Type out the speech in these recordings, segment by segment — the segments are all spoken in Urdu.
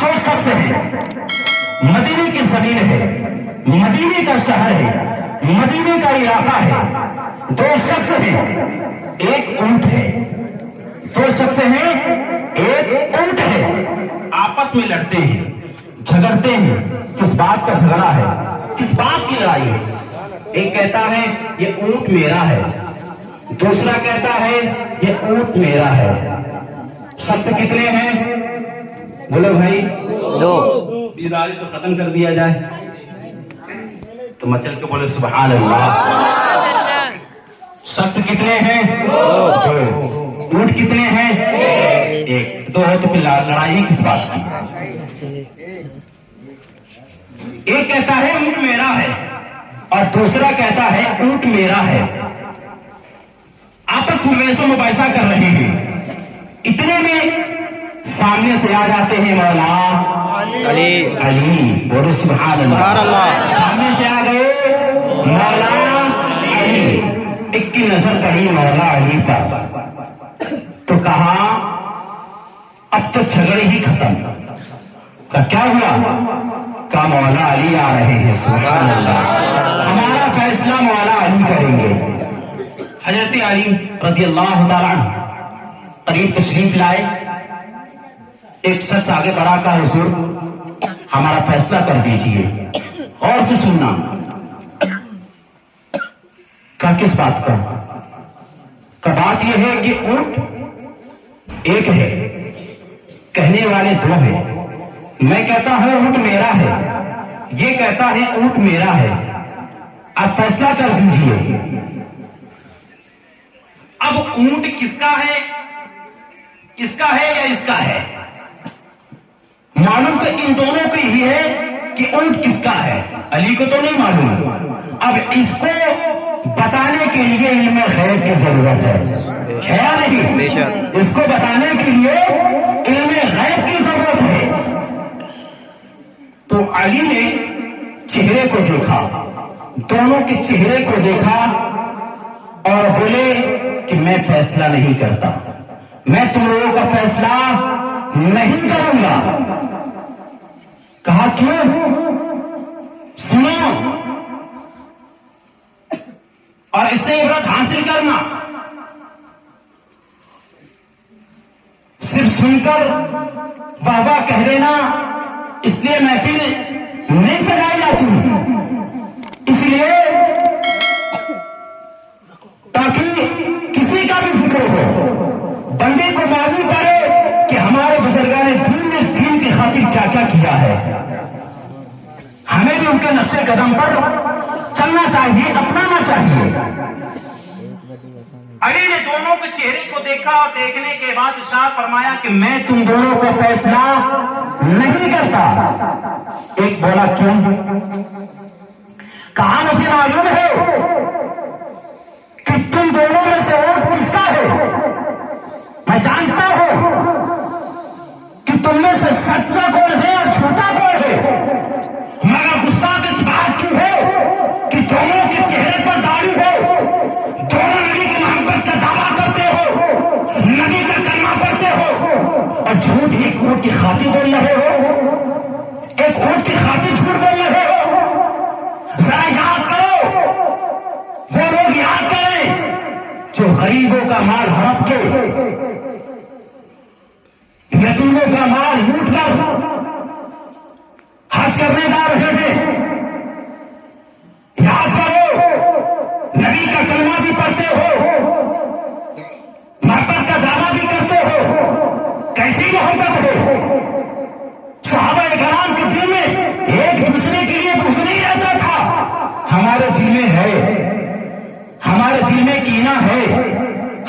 جو شخص ہے مدینے کی زمین ہے، مدینے کا شہر ہے، مدینے کا علاقہ ہے، دو شخص ہیں ایک اونٹ ہے، دو شخص ہیں ایک اونٹ ہے، آپس میں لڑتے ہیں جھگڑتے ہیں. کس بات کا جھگڑا ہے؟ کس بات کی لڑائی ہے؟ ایک کہتا ہے یہ اونٹ میرا ہے، دوسرا کہتا ہے یہ اونٹ میرا ہے. شخص کتنے ہیں؟ بولو بھائی دو. بیداری تو ختم کر دیا جائے تو مچل کے بولے سبحان اللہ. شخص کتنے ہیں؟ دو. اونٹ کتنے ہیں؟ ایک. دو ہے تو پھر لڑائی کس بات کی؟ ایک کہتا ہے اونٹ میرا ہے اور دوسرا کہتا ہے اونٹ میرا ہے. آپس میں ویسے مباحثہ کر رہے ہیں. اتنے میں سامنے سے آ جاتے ہیں مولا علی. بولو سبحان اللہ. سامنے سے آ گئے مولا علی. ایک کی نظر پڑی مولا علی پر تو کہا اب تو جھگڑے ہی ختم. کیا ہوا؟ کہا مولا علی آ رہے ہیں. سبحان اللہ. ہمارا فیصلہ مولا علی کریں گے. حضرت علی رضی اللہ تعالیٰ عنہ قریب تشریف لائے. ایک شخص آگے بڑھا کہا حضور ہمارا فیصلہ کر دیجئے. غور سے سننا. کہا کس بات کا؟ کہ بات یہ ہے کہ اونٹ ایک ہے، کہنے والے دو ہیں. میں کہتا ہوں اونٹ میرا ہے، یہ کہتا ہے اونٹ میرا ہے. اب فیصلہ کر دیجئے. اب اونٹ کس کا ہے؟ اس کا ہے یا اس کا ہے؟ معلوم تو ان دونوں کو ہی ہے کہ اونٹ کس کا ہے. علی کو تو نہیں معلوم. اب اس کو بتانے کے لیے علم غیب کی ضرورت ہے یا نہیں؟ اس کو بتانے کے لیے علم غیب کی ضرورت ہے. تو علی نے چہرے کو دیکھا، دونوں کے چہرے کو دیکھا اور بولے کہ میں فیصلہ نہیں کرتا، میں تم لوگوں کا فیصلہ نہیں کروں گا. کہا کیوں؟ سنو اور اس سے عبرت حاصل کرنا. صرف سن کر واہ واہ کہہ دینا اس لیے محفل نہیں سجائی جاتی. اس لیے تاکہ کسی کا بھی ذکر ہو، بندے کو معلوم کرے کہ ہمارے بزرگان دین نے اس دین کی خاطر کیا کیا کیا ہے. ہمیں بھی ان کے نقش قدم پر چلنا چاہیے، اپنانا چاہیے. علی نے دونوں کے چہرے کو دیکھا اور دیکھنے کے بعد ارشاد فرمایا کہ میں تم دونوں کو فیصلہ نہیں کرتا. ایک بولا کیوں؟ کہا مجھے معلوم ہے کہ تم دونوں میں سے اونٹ کس کا ہے. میں جانتا ہوں کہ تم میں سے سچا کون ہے اور جھوٹا کون ہے. مگر غصہ اس بات کی ہے کہ دونوں کے چہرے پر داڑھی ہے، دونوں نبی کی محبت کا دعویٰ کرتے ہو، نبی کا کلمہ پڑھتے ہو اور جھوٹ ایک اونٹ کی خاطر بول رہے ہو، ایک اونٹ کی خاطر جھوٹ بول رہے ہو. ذرا یاد کرو، وہ لوگ یاد کریں جو غریبوں کا مال ہڑپ کے، یتیموں کا مال لوٹ کر حج کرنے جا رہے تھے. یاد کرو نبی کا کلمہ بھی پڑھتے ہو، محبت کا دعویٰ بھی کرتے ہو. کیسی محبت ہے؟ صحابہ کرام کے دل میں ایک دوسرے کے لیے کچھ نہیں رہتا تھا. ہمارے دل میں ہے، ہمارے دل میں کینہ ہے،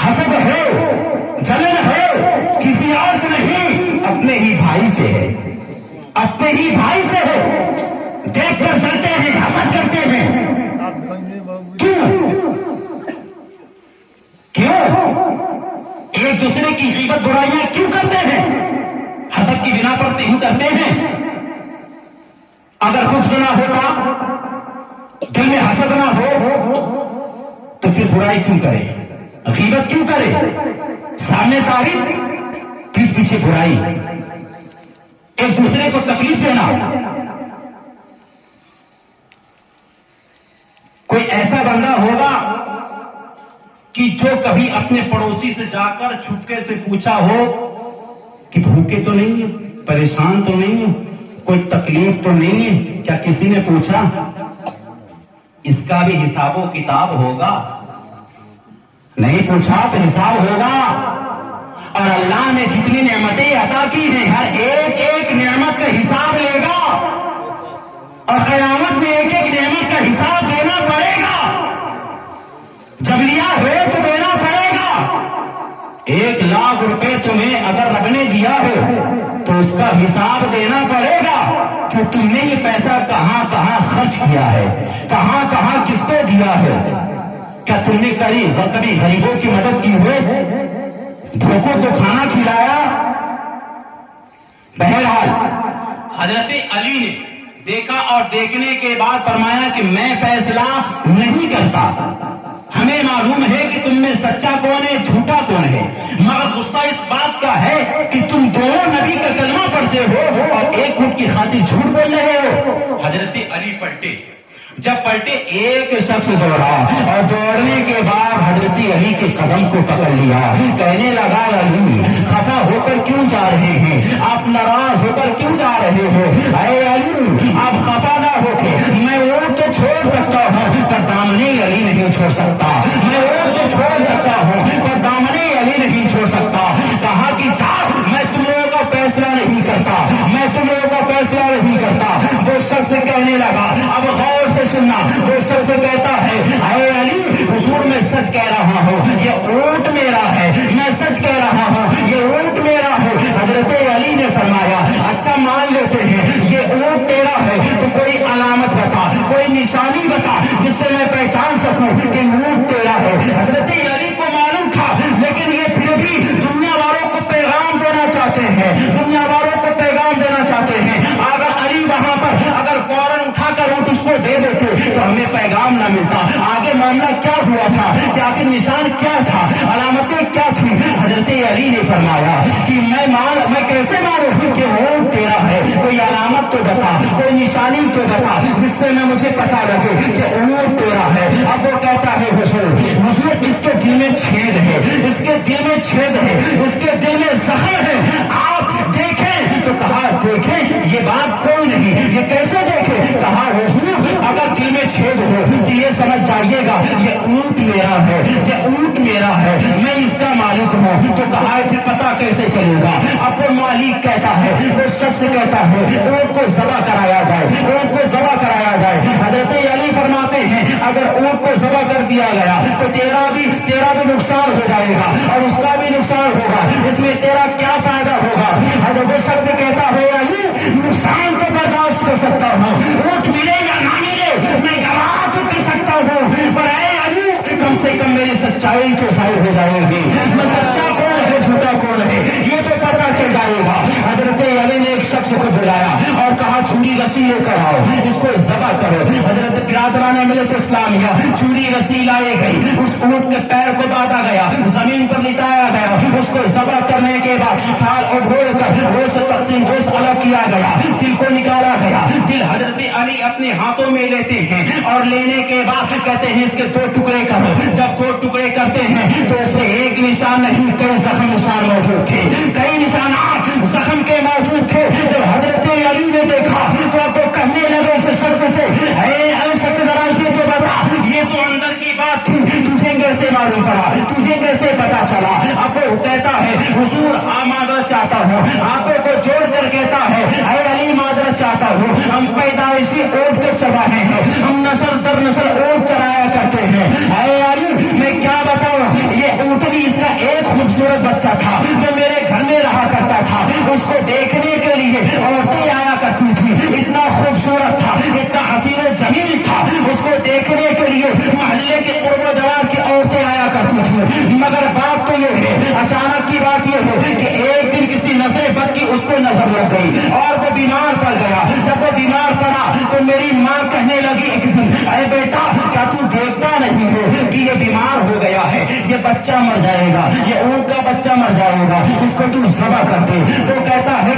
حسد ہے، جلن ہے، کسی اور سے نہیں، اپنے ہی بھائی سے ہے، اپنے ہی بھائی سے ہے. دیکھ کر چلتے ہیں، حسد کرتے ہیں. کیوں؟ ایک دوسرے کی غیبت برائیاں کیوں کرتے ہیں؟ حسد کی بنا پر کیوں کرتے ہیں؟ اگر کچھ نہ ہوتا، دل میں حسد نہ ہو تو پھر برائی کیوں کرے، غیبت کیوں کرے؟ سامنے تعریف، پیٹھ پیچھے برائی. ایک دوسرے کو تکلیف دینا. کوئی ایسا بندہ ہوگا کہ جو کبھی اپنے پڑوسی سے جا کر چھپکے سے پوچھا ہو کہ بھوکے تو نہیں ہے, پریشان تو نہیں ہے, کوئی تکلیف تو نہیں ہے, کیا کسی نے پوچھا؟ اس کا بھی حساب و کتاب ہوگا. نہیں پوچھا تو حساب ہوگا. اور اللہ نے جتنی نعمتیں عطا کی ہیں ہر ایک ایک نعمت کا حساب لے گا, اور قیامت میں ایک ایک نعمت کا حساب دینا پڑے گا. جب لیا ہے تو دینا پڑے گا. 1,00,000 روپے تمہیں اگر رب نے دیا ہے تو اس کا حساب دینا پڑے گا کہ تم نے یہ پیسہ کہاں کہاں خرچ کیا ہے, کہاں کہاں کس کو دیا ہے. کیا تم نے کبھی غریبوں کی مدد کی ہوئے, بھوکوں کو کھانا کھلایا؟ بہرحال حضرت علی نے دیکھا اور دیکھنے کے بعد فرمایا کہ میں فیصلہ نہیں کرتا. ہمیں معلوم ہے کہ تم میں سچا کون ہے, جھوٹا کون ہے, مگر غصہ اس بات کا ہے کہ تم دونوں نبی کا کلمہ پڑھتے ہو اور ایک خود کی خاطر جھوٹ بول رہے ہو. حضرت علی پلٹے. جب پلٹے ایک شخص دوڑا اور دوڑنے کے بعد حضرت علی کے قدم کو پکڑ لیا. کہنے لگا علی خفا ہو کر کیوں جا رہے ہیں, آپ ناراض ہو کر کیوں جا رہے ہو؟ اے علی آپ خفا نہ ہو کے, میں اونٹ تو چھوڑ سکتا ہوں پر دامنے علی نہیں چھوڑ سکتا. میں اونٹ تو چھوڑ سکتا ہوں پر دامنے علی نہیں چھوڑ سکتا. کہا کہ جا, میں تم لوگوں کا فیصلہ نہیں کرتا, میں تم لوگوں کا فیصلہ نہیں کرتا. وہ شخص کہنے لگا, اب غور سے سننا, وہ شخص کہتا ہے اے علی حضور میں سچ کہہ رہا ہوں, یہ اونٹ میرا ہے, میں سچ کہہ رہا ہوں, یہ اونٹ میرا ہے. حضرت علی نے فرمایا اچھا مان لیتے ہیں یہ اونٹ تیرا ہے تو کوئی علامت بتا, کوئی نشانی بتا جس سے میں پہچان سکوں کہ اونٹ تیرا ہے. حضرت علی کو معلوم تھا لیکن یہ پھر بھی دنیا والوں کو پیغام دینا چاہتے ہیں, دنیا والوں کو پیغام دینا چاہتے ہیں. اگر علی وہاں پر اگر فوراً اٹھا کر اونٹ اس کو دے دیتے تو ہمیں پیغام نہ ملتا. آگے معاملہ کیا ہوا تھا, کہ آخر نشان کیا تھا, علامتیں کیا تھی؟ حضرت علی نے فرمایا کہ میں کیسے مانوں کہ وہ تیرا ہے, کوئی علامت تو بتا, کوئی نشانی تو بتا جس سے میں مجھے پتا لگے کہ اونٹ تیرا ہے. اب وہ کہتا ہے حضور اس کے دل میں چھید ہے, اس کے دل میں چھید ہے, اس کے دل میں زخم ہے, آپ دیکھیں. تو کہا دیکھیں یہ بات کوئی نہیں, یہ کیسے دیکھے؟ کہا حضور اگر دل میں چھید ہو تو یہ سمجھ جائیے گا یہ اونٹ میرا ہے, یہ اونٹ میرا ہے, میں اس کا مالک ہوں. تو کہا کہ پتا کیسے چلے گا؟ اب وہ مالک کہتا ہے, وہ شخص کہتا ہے اونٹ کو ذبح کرایا جائے, اونٹ کو ذبح کرایا جائے. حضرت علی فرماتے ہیں اگر اونٹ کو ذبح کر دیا گیا تو تیرا بھی نقصان ہو جائے گا اور اس کا بھی نقصان ہوگا, اس میں تیرا کیا فائدہ ہوگا؟ حضرت وہ شخص کہتا ہے علی نقصان تو برداشت کر سکتا ہوں, اونٹ ملے یا نہ ملے میں گواہ تو کر سکتا ہوں, پر اے علی کم سے کم میری سچائی تو ظاہر ہو جائے گی, میں سچا کون ہے جھوٹا کون ہے یہ تو پتہ چل جائے گا. حضرت علی نے ایک شخص کو بلایا اور کہا چھری رسی لے کر آؤ, اس کو ذبح کرو. حضرت برادران ملت اسلامیہ چھری رسی لائے گئی, اس اونٹ کے پیر کو باندھا گیا, زمین پر لٹایا گیا, اس کو ذبح کرنے کے بعد کھال اور دھوڑ کر گوشت تقسیم گوشت الگ کیا گیا, دل کو نکالا گیا. دل حضرت علی اپنے ہاتھوں میں لیتے ہیں اور لینے کے بعد کہتے ہیں اس کے 2 ٹکڑے کرو. جب 2 ٹکڑے کرتے ہیں تو اس میں ایک نشان نہیں کئی زخم نشان موجود تھے, کئی نشانات زخم کے موجود تھے. جب حضرت علی نے دیکھا تو اب وہ کہنے لگے اس شخص سے اے شخص ذرا یہ تو بتا, یہ تو اندر کی بات تھی, تجھے کیسے معلوم پڑا, تجھے کیسے پتا چلا؟ اب وہ کہتا ہے حضور معذرت چاہتا ہوں. آنکھوں کو جوڑ کر کہتا ہے اے علی معذرت چاہتا ہوں, ہم پیدائشی اونٹ کو چراہے ہیں, ہم نسل در نسل اونٹ چرایا کرتے ہیں. اے علی میں کیا بتاؤں, یہ اونٹنی اس کا ایک خوبصورت بچہ تھا جو میرے گھر میں رہا کرتا تھا, اس کو دیکھنے کے لیے عورتیں آیا کرتی تھی, اتنا خوبصورت تھا, اتنا حسین و جمیل تھا, اس کو دیکھنے کے لیے محلے کے قرب و جوار کی عورتیں آیا کرتی تھی. مگر بات تو یہ ہے, اچانک کی بات یہ ہے کہ ایک دن کسی نظر بد کی اس کو نظر لگ گئی اور وہ بیمار پڑ گیا. جب وہ بیمار پڑا تو میری ماں کہنے لگی ایک دن اے بیٹا کیا تو دیکھتا نہیں ہو کہ یہ بیمار ہو گیا ہے, یہ بچہ مر جائے گا, یہ اونٹ کا بچہ مر جائے گا, اس کو تو ذبح کر دے. وہ کہتا ہے